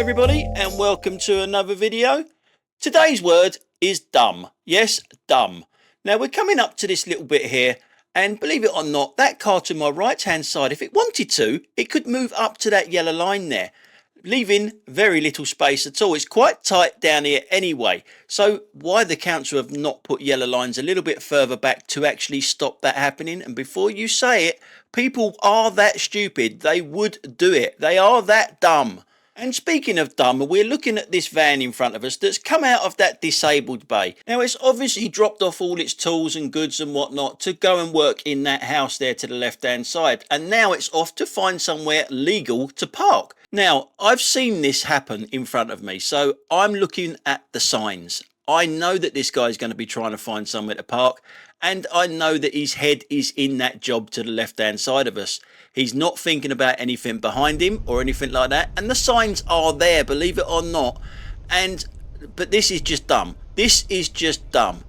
everybody, and welcome to another video. Today's word is dumb. Yes, dumb. Now we're coming up to this little bit here, and believe it or not, that car to my right hand side, if it wanted to, it could move up to that yellow line there, leaving very little space at all. It's quite tight down here anyway, so why the council have not put yellow lines a little bit further back to actually stop that happening? And before you say it, people are that stupid, they would do it. They are that dumb. And speaking of dumb, we're looking at this van in front of us that's come out of that disabled bay. Now it's obviously dropped off all its tools and goods and whatnot to go and work in that house there to the left hand side, and now it's off to find somewhere legal to park. Now I've seen this happen in front of me, so I'm looking at the signs. I know that this guy's going to be trying to find somewhere to park, and I know that his head is in that job to the left hand side of us. He's not thinking about anything behind him or anything like that, and the signs are there, believe it or not. But this is just dumb. This is just dumb.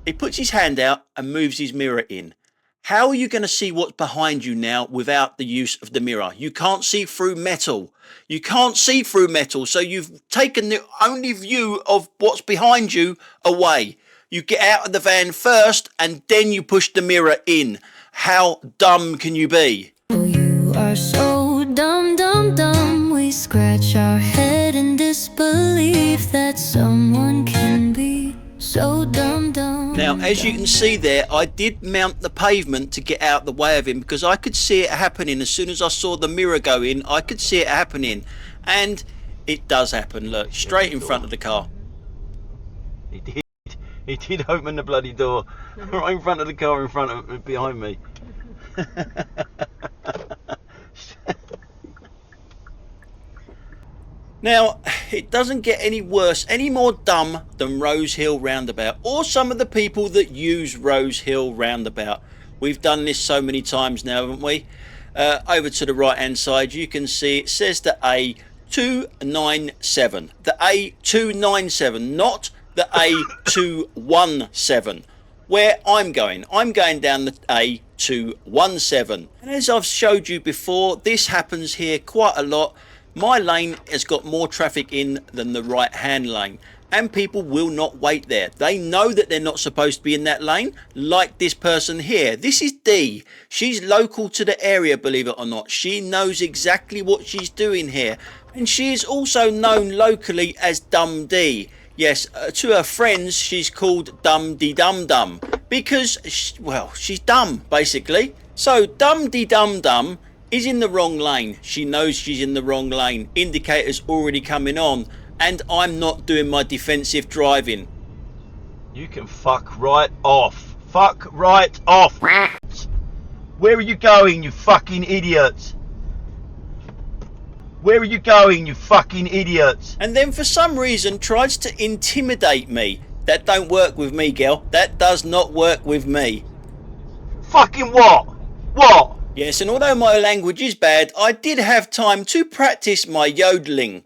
He puts his hand out and moves his mirror in. How are you going to see what's behind you now without the use of the mirror? You can't see through metal. You can't see through metal, so you've taken the only view of what's behind you away. You get out of the van first and then you push the mirror in. How dumb can you be? Oh, you are so dumb, dumb, dumb. We scratch our head in disbelief that someone can be so dumb, dumb. Now, as you can see there, I did mount the pavement to get out the way of him because I could see it happening. As soon as I saw the mirror go in, I could see it happening. And it does happen. Look, straight in front of the car. He did open the bloody door right in front of the car, behind me. Now, it doesn't get any worse, any more dumb than Rose Hill Roundabout, or some of the people that use Rose Hill Roundabout. We've done this so many times now, haven't we? Over to the right hand side, you can see it says the A297. The A297, not the A217. Where I'm going down the A217. And as I've showed you before, this happens here quite a lot. My lane has got more traffic in than the right hand lane, and people will not wait there. They know that they're not supposed to be in that lane, like this person here. This is D. She's local to the area, believe it or not. She knows exactly what she's doing here, and she is also known locally as Dumb D. Yes, to her friends, she's called Dum Dee Dum Dum because, well, she's dumb, basically. So, Dum Dee Dum Dum is in the wrong lane. She knows she's in the wrong lane. Indicator's already coming on, and I'm not doing my defensive driving. You can fuck right off. Fuck right off. Where are you going, you fucking idiot? Where are you going, you fucking idiot? And then for some reason tries to intimidate me. That don't work with me, girl. That does not work with me. Fucking what? What? Yes, and although my language is bad, I did have time to practice my yodeling.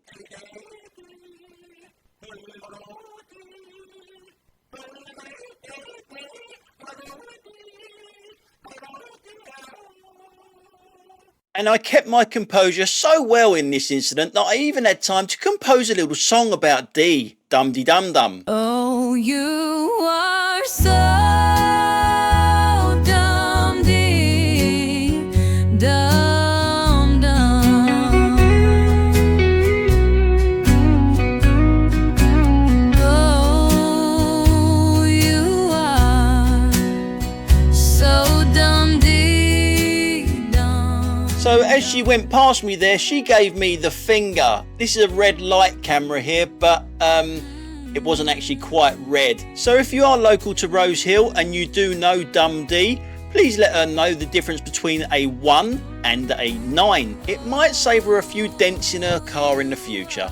And I kept my composure so well in this incident that I even had time to compose a little song about D, Dum Dee Dum Dum. Oh, you are so dumb, dee, dum, dum. Oh, you are so dumb, dee, dum. So as she went past me there, she gave me the finger. This is a red light camera here, but it wasn't actually quite red. So if you are local to Rose Hill and you do know Dumb D, please let her know the difference between a 1 and a 9. It might save her a few dents in her car in the future.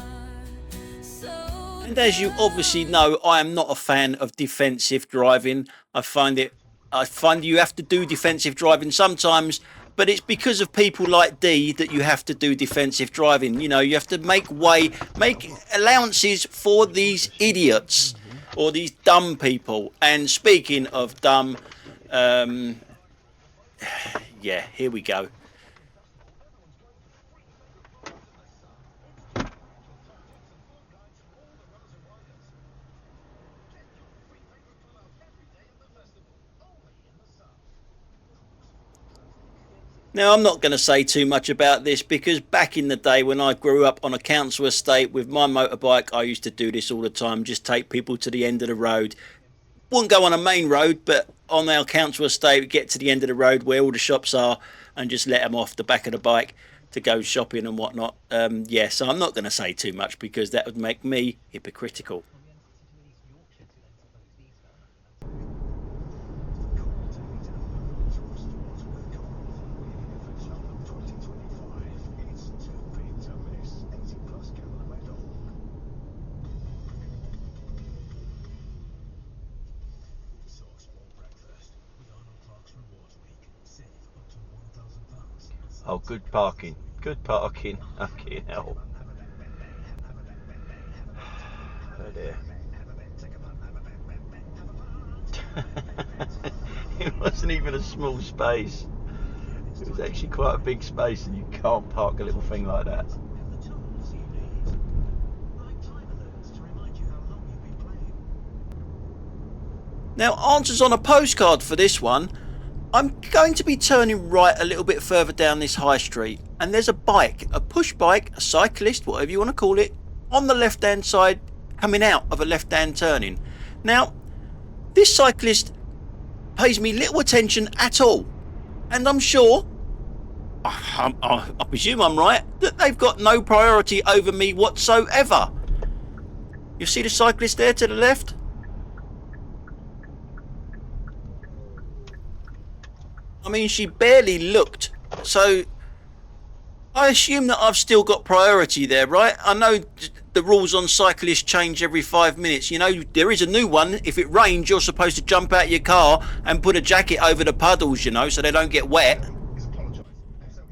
And as you obviously know, I am not a fan of defensive driving. I find you have to do defensive driving sometimes, but it's because of people like D that you have to do defensive driving. You know, you have to make allowances for these idiots or these dumb people. And speaking of dumb, yeah, here we go. Now, I'm not going to say too much about this because back in the day when I grew up on a council estate with my motorbike, I used to do this all the time, just take people to the end of the road. Wouldn't go on a main road, but on our council estate, get to the end of the road where all the shops are and just let them off the back of the bike to go shopping and whatnot. Yeah, so I'm not going to say too much because that would make me hypocritical. Oh, good parking. Good parking. Okay, hell. Oh dear. It wasn't even a small space. It was actually quite a big space, and you can't park a little thing like that. Now, answers on a postcard for this one. I'm going to be turning right a little bit further down this high street, and there's a bike, a push bike, a cyclist, whatever you want to call it, on the left hand side coming out of a left hand turning. Now, this cyclist pays me little attention at all, and I'm sure, I presume I'm right, that they've got no priority over me whatsoever. You see the cyclist there to the left? I mean, she barely looked, so I assume that I've still got priority there, right? I know the rules on cyclists change every 5 minutes. You know, there is a new one. If it rains, you're supposed to jump out of your car and put a jacket over the puddles, you know, so they don't get wet.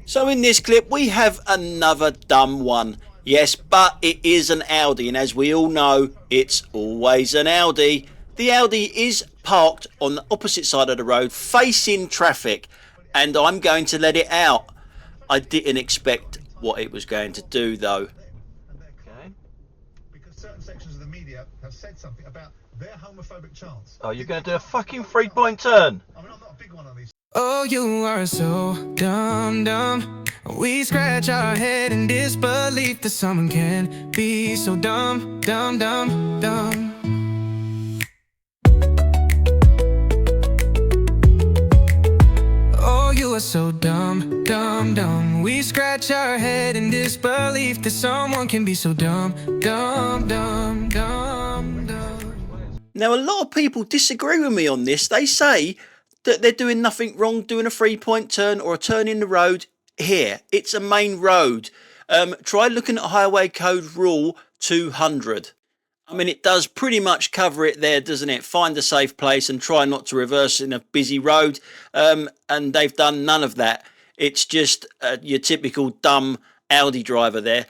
So in this clip, we have another dumb one. Yes, but it is an Audi, and as we all know, it's always an Audi. The Audi is parked on the opposite side of the road, facing traffic, and I'm going to let it out. I didn't expect what it was going to do, though. Okay. Because certain sections of the media have said something about their homophobic chants. Oh, you're going to do a fucking 3-point turn? I mean, I'm not a big one on these. Oh, you are so dumb, dumb. We scratch our head in disbelief that someone can be so dumb, dumb, dumb, dumb. Oh, you are so dumb, dumb, dumb. We scratch our head in disbelief that someone can be so dumb, dumb, dumb, dumb, dumb. Now, a lot of people disagree with me on this. They say that they're doing nothing wrong doing a 3-point turn or a turn in the road here. It's a main road. Try looking at Highway Code Rule 200. I mean, it does pretty much cover it there, doesn't it? Find a safe place and try not to reverse in a busy road. And they've done none of that. It's just your typical dumb Audi driver there.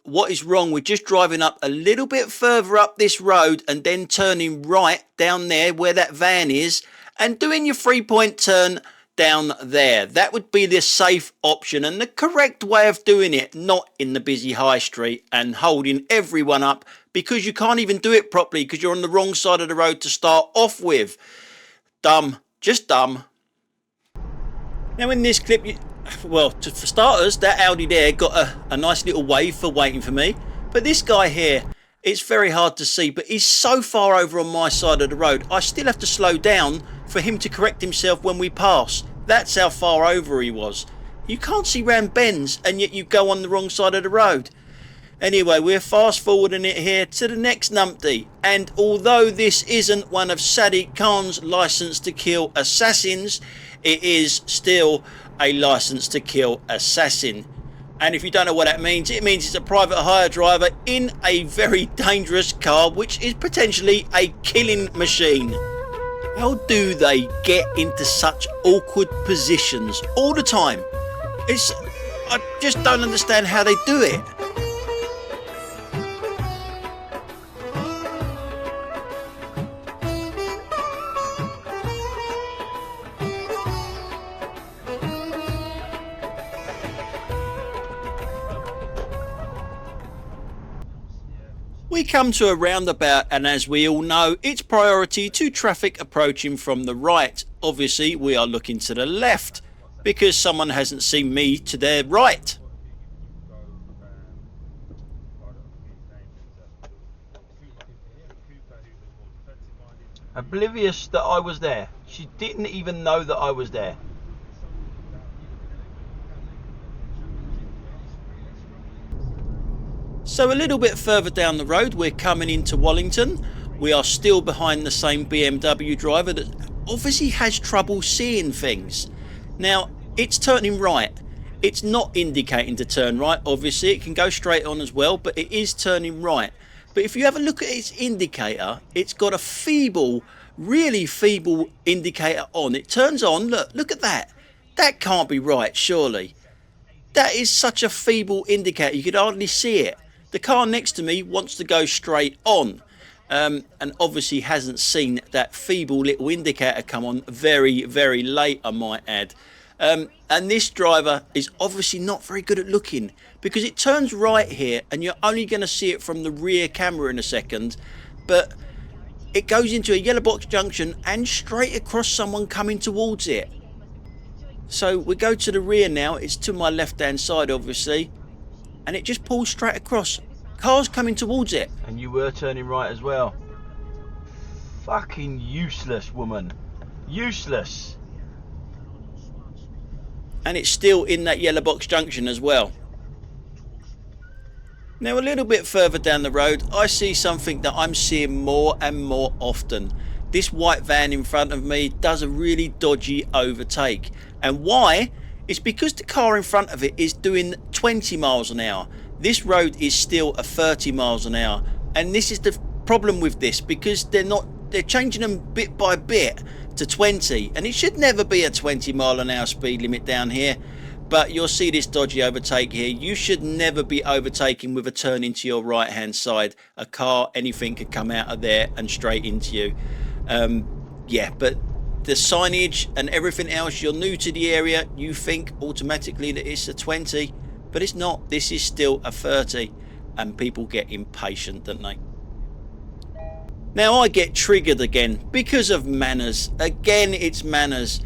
What is wrong with just driving up a little bit further up this road and then turning right down there where that van is and doing your 3-point turn down there? That would be the safe option and the correct way of doing it, not in the busy high street and holding everyone up because you can't even do it properly because you're on the wrong side of the road to start off with. Dumb, just dumb. Now in this clip, for starters, that Audi there got a nice little wave for waiting for me, but this guy here, it's very hard to see, but he's so far over on my side of the road, I still have to slow down for him to correct himself when we pass. That's how far over he was. You can't see round bends, and yet you go on the wrong side of the road. Anyway, we're fast forwarding it here to the next numpty, and although this isn't one of Sadiq Khan's License to Kill Assassins, it is still a License to Kill Assassin. And if you don't know what that means, it means it's a private hire driver in a very dangerous car, which is potentially a killing machine. How do they get into such awkward positions all the time? I just don't understand how they do it. We come to a roundabout, and as we all know, it's priority to traffic approaching from the right. Obviously, we are looking to the left. because someone hasn't seen me to their right. Oblivious that I was there. She didn't even know that I was there. So a little bit further down the road, we're coming into Wallington. We are still behind the same BMW driver that obviously has trouble seeing things. Now, it's turning right. It's not indicating to turn right, obviously. It can go straight on as well, but it is turning right. But if you have a look at its indicator, it's got a feeble, really feeble indicator on. It turns on, look at that. That can't be right, surely. That is such a feeble indicator, you could hardly see it. The car next to me wants to go straight on. And obviously hasn't seen that feeble little indicator come on very, very late, I might add. And this driver is obviously not very good at looking, because it turns right here and you're only going to see it from the rear camera in a second, but it goes into a yellow box junction and straight across someone coming towards it. So we go to the rear now. It's to my left hand side obviously, and it just pulls straight across. Cars coming towards it. And you were turning right as well. Fucking useless, woman. Useless. And it's still in that yellow box junction as well. Now a little bit further down the road, I see something that I'm seeing more and more often. This white van in front of me does a really dodgy overtake. And why? It's because the car in front of it is doing 20 miles an hour. This road is still a 30 miles an hour. And this is the problem with this, because they're changing them bit by bit to 20, and it should never be a 20 mile an hour speed limit down here. But you'll see this dodgy overtake here. You should never be overtaking with a turn into your right hand side. A car, anything could come out of there and straight into you. Yeah, but the signage and everything else, you're new to the area, you think automatically that it's a 20, but it's not. This is still a 30, and people get impatient, don't they? Now I get triggered again because of manners. Again, it's manners.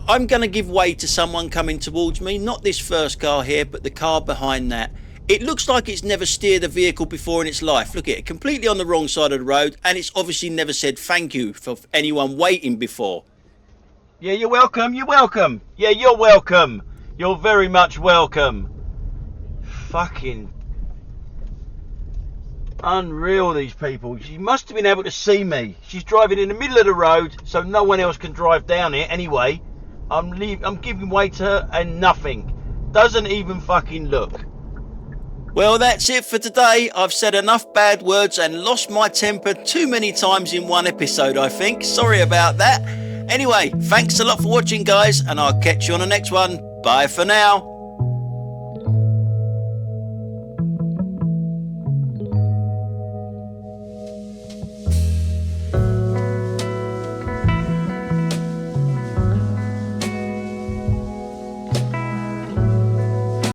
I'm going to give way to someone coming towards me. Not this first car here, but the car behind that. It looks like it's never steered a vehicle before in its life. Look at it, completely on the wrong side of the road, and it's obviously never said thank you for anyone waiting before. Yeah, you're welcome, you're welcome. Yeah, you're welcome. You're very much welcome. Fucking unreal, these people. She must have been able to see me. She's driving in the middle of the road, so no one else can drive down it anyway. I'm giving way to her and nothing. Doesn't even fucking look. Well, that's it for today. I've said enough bad words and lost my temper too many times in one episode, I think. Sorry about that. Anyway, thanks a lot for watching, guys, and I'll catch you on the next one. Bye for now.